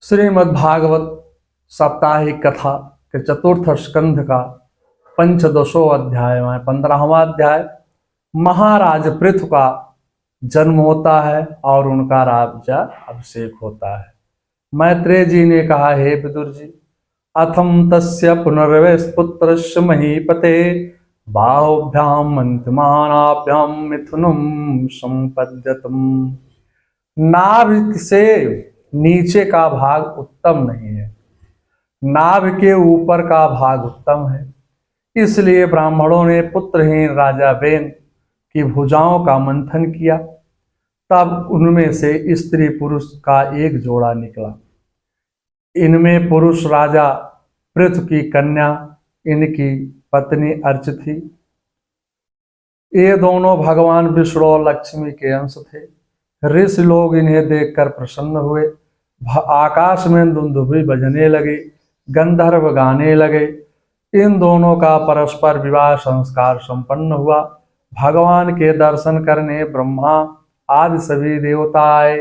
श्रीमद्भागवत साप्ताहिक कथा के चतुर्थ स्कंध का पंचदशो अध्याय में 15वां अध्याय। महाराज पृथु का जन्म होता है और उनका राज्य अभिषेक होता है। मैत्रेय जी ने कहा, हे विदुर जी, अथम तस्य पुनर्वस पुत्रस्य महीपते बाहुभ्याम मंत्रमानाभ्याम मिथुनम संपद्यतम। नाभि से नीचे का भाग उत्तम नहीं है, नाभि के ऊपर का भाग उत्तम है। इसलिए ब्राह्मणों ने पुत्रहीन राजा बेन की भुजाओं का मंथन किया, तब उनमें से स्त्री पुरुष का एक जोड़ा निकला। इनमें पुरुष राजा पृथु की कन्या इनकी पत्नी अर्च थी। ये दोनों भगवान विष्णु और लक्ष्मी के अंश थे। ऋषि लोग इन्हें देखकर प्रसन्न हुए। आकाश में दुंदुभी बजने लगे, गंधर्व गाने लगे। इन दोनों का परस्पर विवाह संस्कार संपन्न हुआ। भगवान के दर्शन करने ब्रह्मा आदि सभी देवता आए।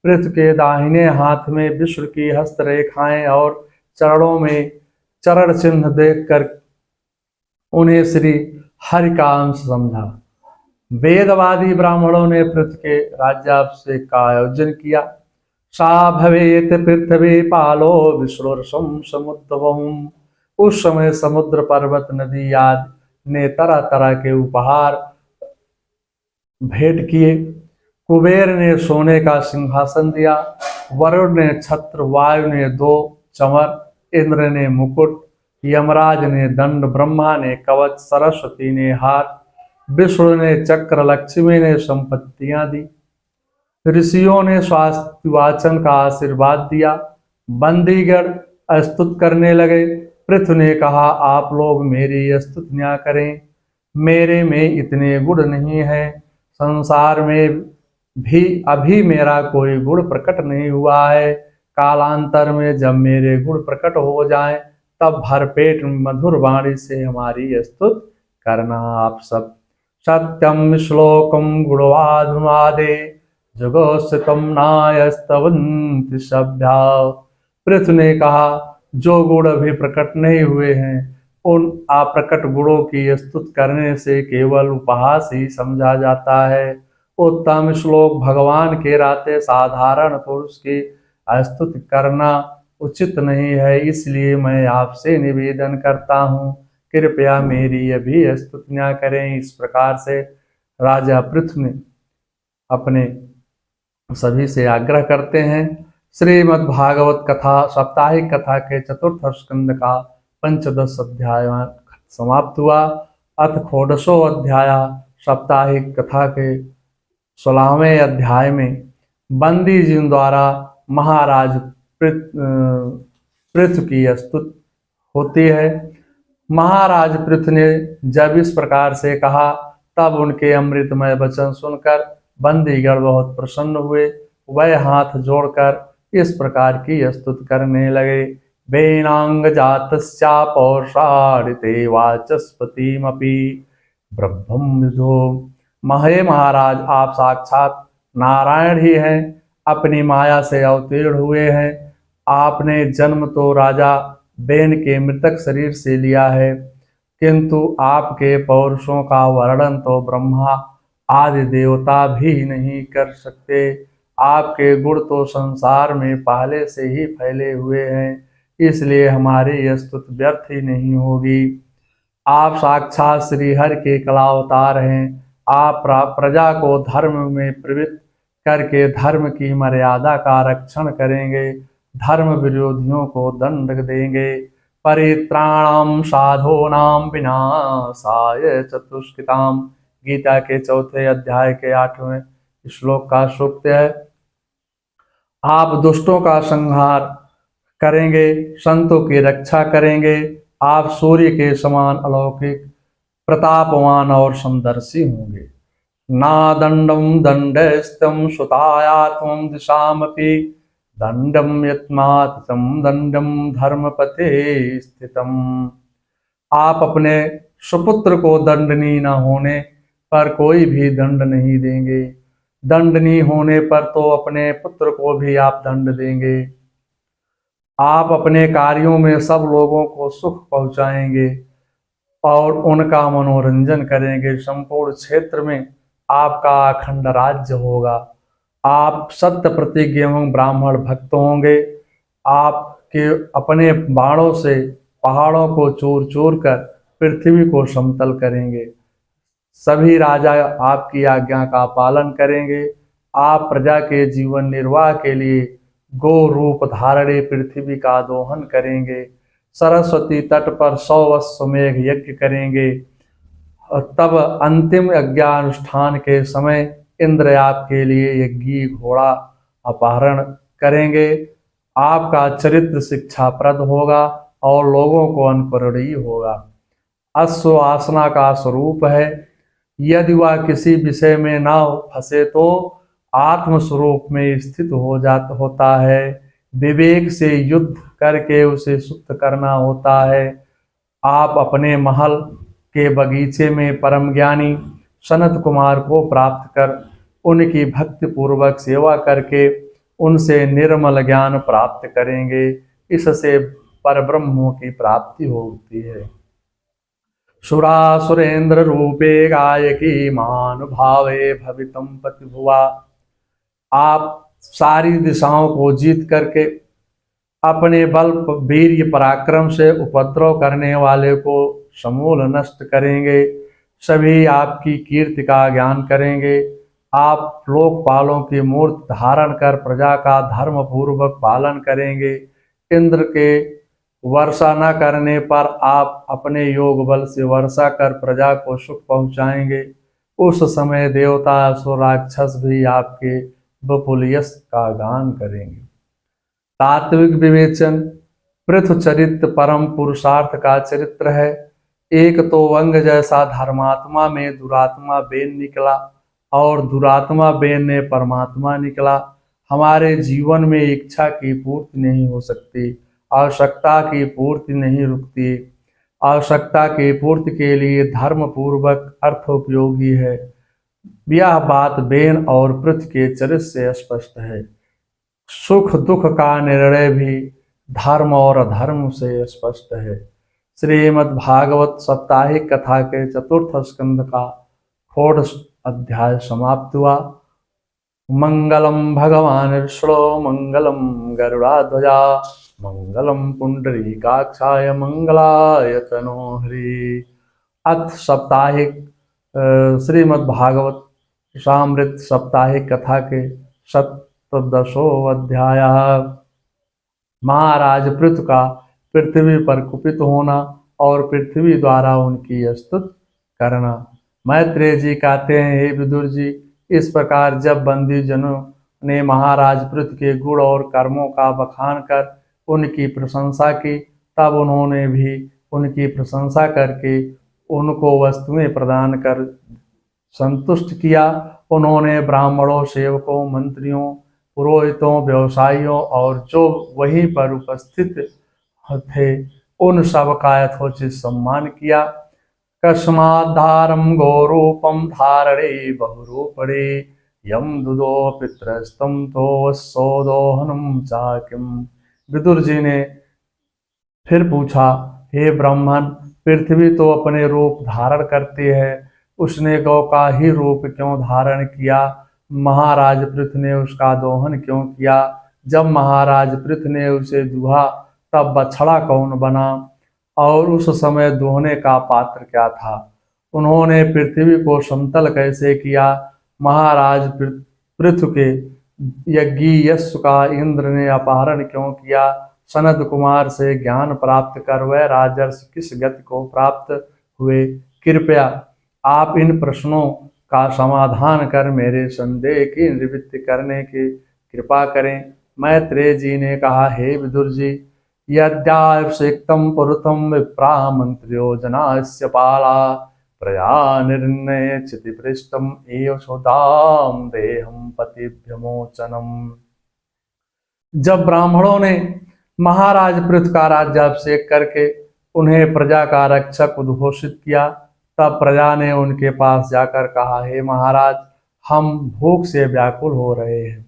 पृथ्वी के दाहिने हाथ में विष्णु की हस्तरेखाएं और चरणों में चरण चिन्ह देखकर उन्हें श्री हरि का अंश समझा। वेदवादी ब्राह्मणों ने पृथ्वी के राज्याभिषेक का आयोजन किया। सा भवेत पृथ्वी पालो विष्णुर्षम समुद्भवम्। उस समय समुद्र, पर्वत, नदी आदि ने तरह तरह के उपहार भेंट किए। कुबेर ने सोने का सिंहासन दिया, वरुण ने छत्र, वायु ने 2 चमर, इंद्र ने मुकुट, यमराज ने दंड, ब्रह्मा ने कवच, सरस्वती ने हार, विष्णु ने चक्र, लक्ष्मी ने संपत्तियां दी। ऋषियों ने स्वास्थ्य वाचन का आशीर्वाद दिया। बंदीगण स्तुत करने लगे। पृथु ने कहा, आप लोग मेरी स्तुतियां करें, मेरे में इतने गुण नहीं है। संसार में भी अभी मेरा कोई गुण प्रकट नहीं हुआ है। कालांतर में जब मेरे गुण प्रकट हो जाएं, तब भरपेट मधुर वाणी से हमारी स्तुति करना आप सब। सत्यम श्लोकम गुणवाधुमादे जगोस्थितम नायस्तवन्ति सभ्या। पृथु ने कहा, जो गुण अभी प्रकट नहीं हुए हैं, उन अप्रकट गुणों की स्तुति करने से केवल उपहास ही समझा जाता है। उत्तम श्लोक भगवान के रहते साधारण पुरुष की स्तुति करना उचित नहीं है। इसलिए मैं आपसे निवेदन करता हूँ, कृपया मेरी अभी स्तुतियां करें। इस प्रकार से राजा पृथु ने अपने सभी से आग्रह करते हैं। श्रीमद् भागवत कथा साप्ताहिक कथा के चतुर्थ स्कंद का पंचदश अध्याय समाप्त हुआ। अथ षोडशो अध्याय। साप्ताहिक कथा के 16वें अध्याय में बंदी जी द्वारा महाराज पृथु की स्तुति होती है। महाराज पृथु ने जब इस प्रकार से कहा, तब उनके अमृतमय वचन सुनकर बंदीगण बहुत प्रसन्न हुए। वह हाथ जोड़कर इस प्रकार की स्तुति करने लगे। वेनांग जातस्या पौषाणिते वाचस्पतिमपि ब्रह्मं विदो। महे महाराज, आप साक्षात नारायण ही हैं, अपनी माया से अवतीर्ण हुए हैं। आपने जन्म तो राजा बेन के मृतक शरीर से लिया है, किंतु आपके पौरुषों का वर्णन तो ब्रह्मा आदि देवता भी नहीं कर सकते। आपके गुण तो संसार में पहले से ही फैले हुए हैं, इसलिए हमारी स्तुति व्यर्थ ही नहीं होगी। आप साक्षात श्री हरि के कलावतार हैं। आप प्रजा को धर्म में प्रवृत्त करके धर्म की मर्यादा का रक्षण करेंगे, धर्म विरोधियों को दंड देंगे। परित्राणाम साधूनाम विनाशाय चतुष्कृताम। गीता के 4थे अध्याय के 8वें श्लोक का सूक्त है। आप दुष्टों का संहार करेंगे, संतों की रक्षा करेंगे। आप सूर्य के समान अलौकिक, प्रतापवान और समदर्शी होंगे। ना दंडम दंडस्तम सुतायात्म दिशामपि दंडम यत्मात्म दंडम धर्मपथे स्थितम। आप अपने सुपुत्र को दंडनीय न होने पर कोई भी दंड नहीं देंगे, दंडनीय होने पर तो अपने पुत्र को भी आप दंड देंगे। आप अपने कार्यों में सब लोगों को सुख पहुंचाएंगे और उनका मनोरंजन करेंगे। संपूर्ण क्षेत्र में आपका अखंड राज्य होगा। आप सत्य प्रतिज्ञ एवं ब्राह्मण भक्त होंगे। आपके अपने बाणों से पहाड़ों को चूर चूर कर पृथ्वी को समतल करेंगे। सभी राजा आपकी आज्ञा का पालन करेंगे। आप प्रजा के जीवन निर्वाह के लिए गो रूप धारणे पृथ्वी का दोहन करेंगे। सरस्वती तट पर 100 अश्वमेघ यज्ञ करेंगे। और तब अंतिम यज्ञानुष्ठान के समय इंद्र आपके लिए यज्ञी घोड़ा अपहरण करेंगे। आपका चरित्र शिक्षाप्रद होगा और लोगों को अनुकरणीय होगा। अश्व वासना का स्वरूप है। यदि वह किसी विषय में न फंसे तो आत्म स्वरूप में स्थित होता है। विवेक से युद्ध करके उसे शुद्ध करना होता है। आप अपने महल के बगीचे में परम ज्ञानी सनत कुमार को प्राप्त कर उनकी भक्ति पूर्वक सेवा करके उनसे निर्मल ज्ञान प्राप्त करेंगे। इससे परब्रह्म की प्राप्ति होती है। सुरासुरेंद्र रूपे गायकी महानुभावे भवितम पतिभुवा। आप सारी दिशाओं को जीत करके अपने बल वीर्य पराक्रम से उपद्रव करने वाले को समूल नष्ट करेंगे। सभी आपकी कीर्ति का ज्ञान करेंगे। आप लोकपालों की मूर्ति धारण कर प्रजा का धर्म पूर्वक पालन करेंगे। इंद्र के वर्षा न करने पर आप अपने योग बल से वर्षा कर प्रजा को सुख पहुंचाएंगे। उस समय देवता असुर राक्षस भी आपके विपुल यश का गान करेंगे। तात्विक विवेचन। पृथु चरित्र परम पुरुषार्थ का चरित्र है। एक तो वंग जैसा धर्मात्मा में दुरात्मा बेन निकला और दुरात्मा बेन ने परमात्मा निकला। हमारे जीवन में इच्छा की पूर्ति नहीं हो सकती, आवश्यकता की पूर्ति नहीं रुकती। आवश्यकता की पूर्ति के लिए धर्म पूर्वक अर्थ उपयोगी है। यह बात बेन और पृथ्वी के चरित्र से स्पष्ट है। सुख दुख का निर्णय भी धर्म और अधर्म से स्पष्ट है। श्रीमद् भागवत साप्ताहिक कथा के चतुर्थ स्कंद का 4th अध्याय समाप्त हुआ। मंगलम भगवान विष्णु मंगलम गरुड़ाध्वजा मंगलम पुंडरीकाक्षाय मंगलाय तनोहरि। अथ साप्ताहिक श्रीमद् भागवत सामृत साप्ताहिक कथा के 17वां अध्याय। महाराज पृथु का पृथ्वी पर कुपित होना और पृथ्वी द्वारा उनकी स्तुति करना। मैत्रेय जी कहते हैं, हे विदुर जी, इस प्रकार जब बंदी जनों ने महाराज पृथु के गुण और कर्मों का बखान कर उनकी प्रशंसा की, तब उन्होंने भी उनकी प्रशंसा करके उनको वस्तुएं प्रदान कर संतुष्ट किया। उन्होंने ब्राह्मणों, सेवकों, मंत्रियों, पुरोहितों, व्यवसायियों और जो वहीं पर उपस्थित थे उन सब का यथोचित सम्मान किया। कस्माद्धारम गौरूपम धारणे बहुरूपणे यम दुदो पितृस्तम तो वत्सोदोहनम चाकिम। विदुर जी ने फिर पूछा, हे ब्राह्मण, पृथ्वी तो अपने रूप धारण करती है, उसने गौ का ही रूप क्यों धारण किया? महाराज पृथु ने उसका दोहन क्यों किया? जब महाराज पृथु ने उसे दुहा तब बछड़ा कौन बना और उस समय दोहने का पात्र क्या था? उन्होंने पृथ्वी को समतल कैसे किया? महाराज पृथु के यज्ञी यश का इंद्र ने अपहरण क्यों किया? सनत कुमार से ज्ञान प्राप्त कर वह राजर्षि किस गति को प्राप्त हुए? कृपया आप इन प्रश्नों का समाधान कर मेरे संदेह की निवृत्ति करने की कृपा करें। मैत्रेय जी ने कहा, हे विदुर जी, यद्यावश्यकं पुरुषं विप्रा मंत्रियो जनास्य पाला प्रया निर्णय क्षितिपृष्ठम एव सोदाम देहम पतिभ्यमोचनम। जब ब्राह्मणों ने महाराज पृथु का राज्याभिषेक करके उन्हें प्रजा का रक्षक उद्घोषित किया, तब प्रजा ने उनके पास जाकर कहा, हे महाराज, हम भूख से व्याकुल हो रहे हैं,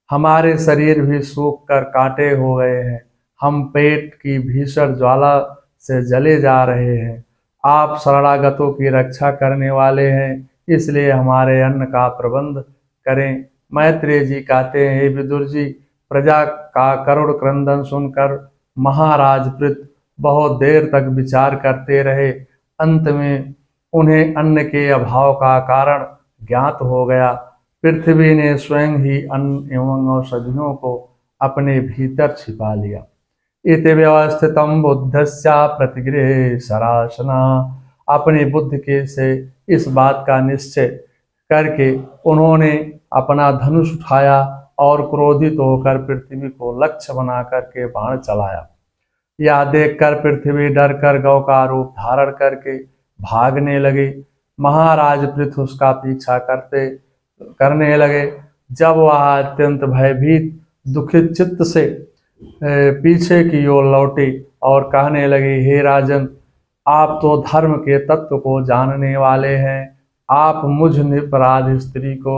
हमारे शरीर भी सूख कर कांटे हो गए हैं, हम पेट की भीषण ज्वाला से जले जा रहे हैं। आप शरणागतों की रक्षा करने वाले हैं, इसलिए हमारे अन्न का प्रबंध करें। मैत्रेय जी कहते हैं, हे विदुर जी, प्रजा का करुण क्रंदन सुनकर महाराज पृथ बहुत देर तक विचार करते रहे। अंत में उन्हें अन्न के अभाव का कारण ज्ञात हो गया। पृथ्वी ने स्वयं ही अन्न एवं औषधियों को अपने भीतर छिपा लिया। इति व्यवस्थितं बुद्धस्य प्रतिगृहे सरासना। अपनी बुद्धि के से इस बात का निश्चय करके उन्होंने अपना धनुष उठाया और क्रोधित होकर पृथ्वी को लक्ष्य बना करके बाण चलाया। यह देखकर पृथ्वी डर कर गौ का रूप धारण करके भागने लगी। महाराज पृथु उसका पीछा करने लगे। जब वह अत्यंत भयभीत दुखित चित्त से पीछे की ओर लौटे और कहने लगे, हे राजन, आप तो धर्म के तत्व को जानने वाले हैं। आप मुझ निरपराध स्त्री को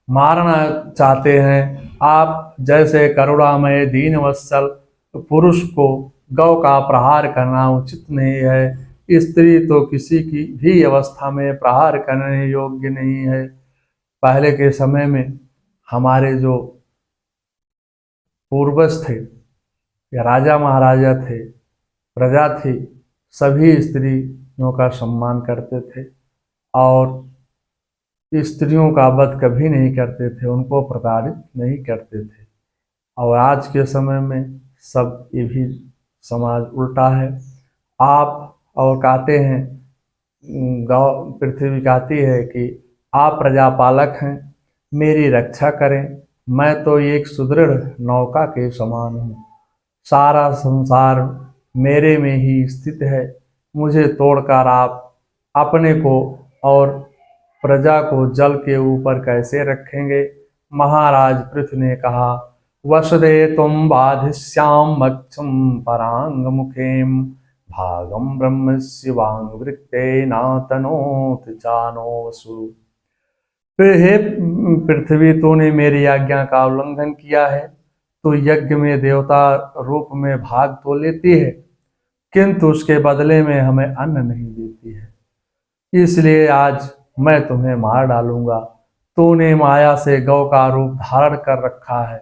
मारना चाहते हैं। आप जैसे करुणामय दीन वत्सल पुरुष को गौ का प्रहार करना उचित नहीं है। स्त्री तो किसी की भी अवस्था में प्रहार करने योग्य नहीं है। पहले के समय में हमारे जो पूर्वज थे या राजा महाराजा थे, प्रजा थी, सभी स्त्रियों का सम्मान करते थे और स्त्रियों का वध कभी नहीं करते थे, उनको प्रताड़ित नहीं करते थे। और आज के समय में सब ये भी समाज उल्टा है। आप और कहते हैं, गौ पृथ्वी कहती है कि आप प्रजापालक हैं, मेरी रक्षा करें। मैं तो एक सुदृढ़ नौका के समान हूँ। सारा संसार मेरे में ही स्थित है। मुझे तोड़कर आप अपने को और प्रजा को जल के ऊपर कैसे रखेंगे। महाराज पृथु ने कहा, वसुदे तुम बाधिश्याम मक्षुम परांग मुखेम भागम ब्रह्म शिवांग वृत्ते नातनोत जानो वसु। फिर हे पृथ्वी, तूने मेरी आज्ञा का उल्लंघन किया है। तो यज्ञ में देवता रूप में भाग तो लेती है, किंतु उसके बदले में हमें अन्न नहीं देती है। इसलिए आज मैं तुम्हें मार डालूंगा। तूने माया से गौ का रूप धारण कर रखा है।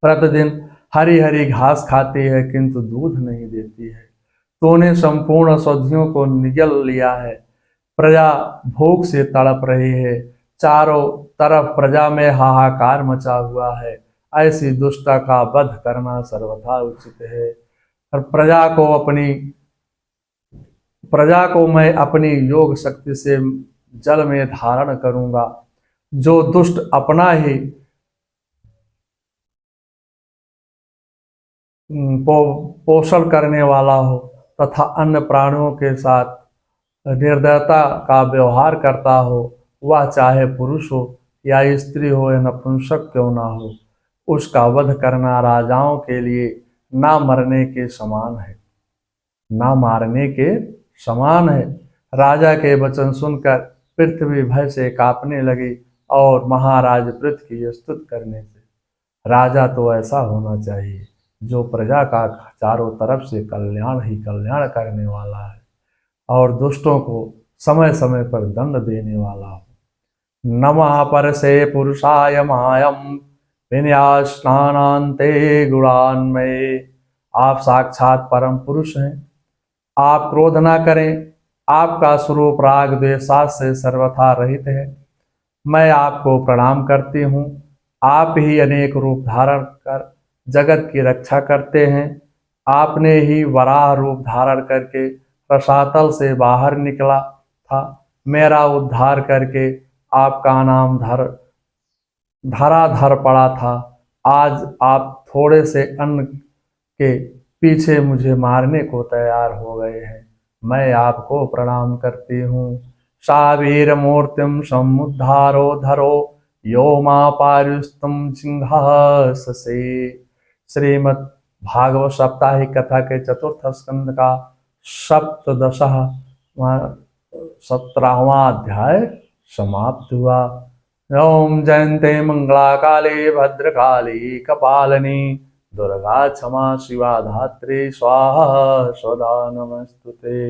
प्रतिदिन हरी हरी घास खाती है, किंतु दूध नहीं देती है। तूने संपूर्ण औषधियों को निगल लिया है। प्रजा भूख से तड़प रही है। चारों तरफ प्रजा में हाहाकार मचा हुआ है। ऐसी दुष्टता का वध करना सर्वथा उचित है। और प्रजा को मैं अपनी योग शक्ति से जल में धारण करूंगा। जो दुष्ट अपना ही पोषण करने वाला हो तथा अन्य प्राणियों के साथ निर्दयता का व्यवहार करता हो, वह चाहे पुरुष हो या स्त्री हो या नपुंसक क्यों ना हो, उसका वध करना राजाओं के लिए ना मरने के समान है, ना मारने के समान है। राजा के वचन सुनकर पृथ्वी भय से कांपने लगी और महाराज पृथ्वी की स्तुति करने से, राजा तो ऐसा होना चाहिए जो प्रजा का चारों तरफ से कल्याण ही कल्याण करने वाला है और दुष्टों को समय समय पर दंड देने वाला हो। नमः परसे पुरुषाय मायम विन्यास्नानान्ते गुणान्मये। आप साक्षात परम पुरुष हैं। आप क्रोध ना करें। आपका स्वरूप राग द्वेषाद से सर्वथा रहित है। मैं आपको प्रणाम करती हूँ। आप ही अनेक रूप धारण कर जगत की रक्षा करते हैं। आपने ही वराह रूप धारण करके रसातल से बाहर निकला था। मेरा उद्धार करके आपका नाम धराधर पड़ा था। आज आप थोड़े से अन्न के पीछे मुझे मारने को तैयार हो गए हैं। मैं आपको प्रणाम करती हूँ। सावीर मूर्तिम समुद्धारो धरो यो मा पारुस्तम सिंहाससे। श्रीमद् भागवत साप्ताहिक कथा के चतुर्थ स्कंद का 17वां अध्याय समाप्त हुआ। ओम जयन्ते मंगला काले भद्रकाली कपालिनी दुर्गा क्षमा शिवा धात्री स्वाहा स्वधा नमस्तुते।